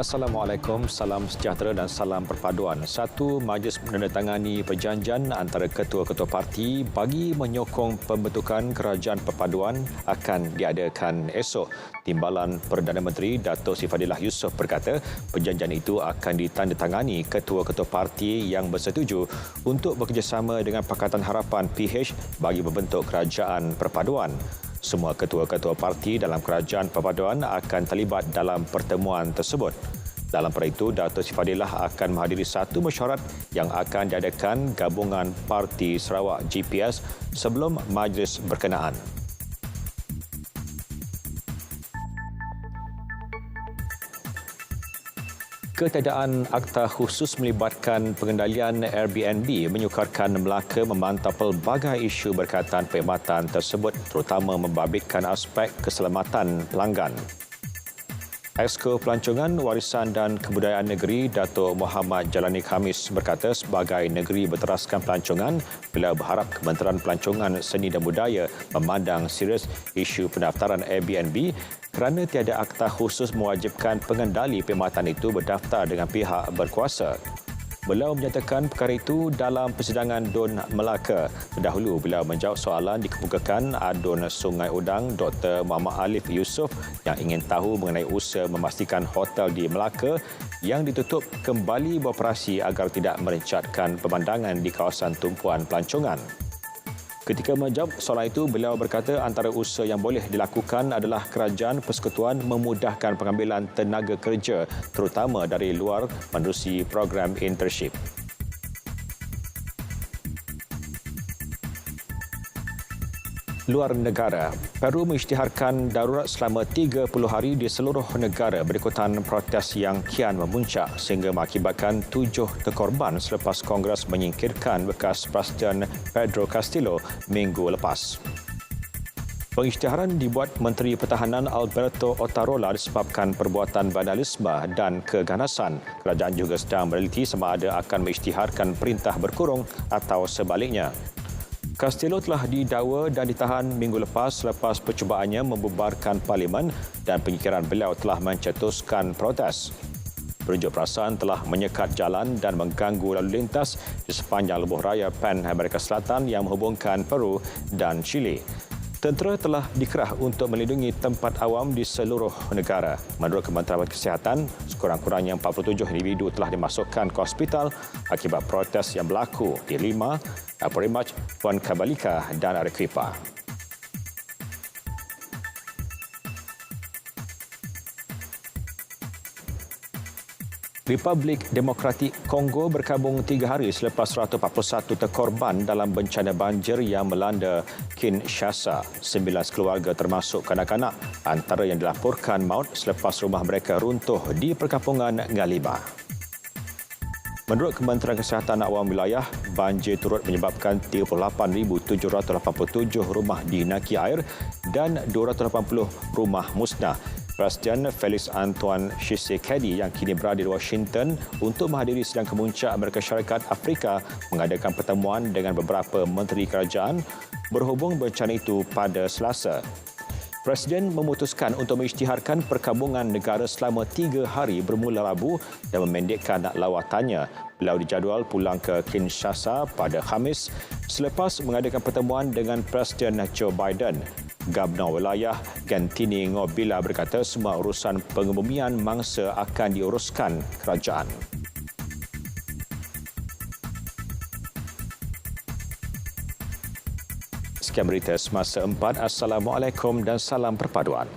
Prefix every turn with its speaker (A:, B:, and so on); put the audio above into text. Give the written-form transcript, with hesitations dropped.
A: Assalamualaikum, salam sejahtera dan salam perpaduan. Satu majlis menandatangani perjanjian antara ketua-ketua parti bagi menyokong pembentukan kerajaan perpaduan akan diadakan esok. Timbalan Perdana Menteri Dato' Sri Fadilah Yusof berkata perjanjian itu akan ditandatangani ketua-ketua parti yang bersetuju untuk bekerjasama dengan Pakatan Harapan PH bagi membentuk kerajaan perpaduan. Semua ketua-ketua parti dalam kerajaan perpaduan akan terlibat dalam pertemuan tersebut. Dalam perkara itu, Dato' Sri Fadilah akan menghadiri satu mesyuarat yang akan diadakan gabungan Parti Sarawak GPS sebelum majlis berkenaan. Ketiadaan akta khusus melibatkan pengendalian Airbnb menyukarkan Melaka memantau pelbagai isu berkaitan perkhidmatan tersebut, terutama membabitkan aspek keselamatan pelanggan. Exco Pelancongan Warisan dan Kebudayaan Negeri Dato' Muhammad Jalani Khamis berkata sebagai negeri berteraskan pelancongan, beliau berharap Kementerian Pelancongan Seni dan Budaya memandang serius isu pendaftaran Airbnb kerana tiada akta khusus mewajibkan pengendali perkhidmatan itu berdaftar dengan pihak berkuasa. Beliau menyatakan perkara itu dalam persidangan DUN Melaka. Terdahulu, beliau menjawab soalan dikemukakan ADUN Sungai Udang Dr. Muhammad Alif Yusof yang ingin tahu mengenai usaha memastikan hotel di Melaka yang ditutup kembali beroperasi agar tidak merencatkan pemandangan di kawasan tumpuan pelancongan. Ketika menjawab soalan itu, beliau berkata antara usaha yang boleh dilakukan adalah kerajaan persekutuan memudahkan pengambilan tenaga kerja terutama dari luar menerusi program internship. Luar negara, Peru mengisytiharkan darurat selama 30 hari di seluruh negara berikutan protes yang kian memuncak sehingga mengakibatkan 7 terkorban selepas Kongres menyingkirkan bekas Presiden Pedro Castillo minggu lepas. Pengisytiharan dibuat Menteri Pertahanan Alberto Otarola disebabkan perbuatan vandalisme dan keganasan. Kerajaan juga sedang meneliti sama ada akan mengisytiharkan perintah berkurung atau sebaliknya. Castillo telah didakwa dan ditahan minggu lepas selepas percubaannya membubarkan parlimen dan penyikiran beliau telah mencetuskan protes. Penunjuk perasaan telah menyekat jalan dan mengganggu lalu lintas di sepanjang lebuh raya PAN Amerika Selatan yang menghubungkan Peru dan Chile. Tentera telah dikerah untuk melindungi tempat awam di seluruh negara. Menurut Kementerian Kesihatan, sekurang-kurangnya 47 individu telah dimasukkan ke hospital akibat protes yang berlaku di Lima, Apurimach, Puan Kabalika dan Arequipa. Republik Demokratik Kongo berkabung 3 hari selepas 141 terkorban dalam bencana banjir yang melanda Kinshasa. 9 keluarga termasuk kanak-kanak antara yang dilaporkan maut selepas rumah mereka runtuh di perkampungan Ngaliba. Menurut Kementerian Kesihatan Awam Wilayah, banjir turut menyebabkan 38,787 rumah dinaki air dan 280 rumah musnah. Presiden Felix Antoine Tshisekedi yang kini berada di Washington untuk menghadiri sidang kemuncak Amerika Syarikat Afrika mengadakan pertemuan dengan beberapa menteri kerajaan berhubung bencana itu pada Selasa. Presiden memutuskan untuk mengisytiharkan perkabungan negara selama 3 hari bermula Rabu dan memendekkan lawatannya. Beliau dijadual pulang ke Kinshasa pada Khamis selepas mengadakan pertemuan dengan Presiden Joe Biden. Gubernur wilayah Gentini Ngobila berkata semua urusan pengebumian mangsa akan diuruskan kerajaan. Sekian berita semasa 4. Assalamualaikum dan salam perpaduan.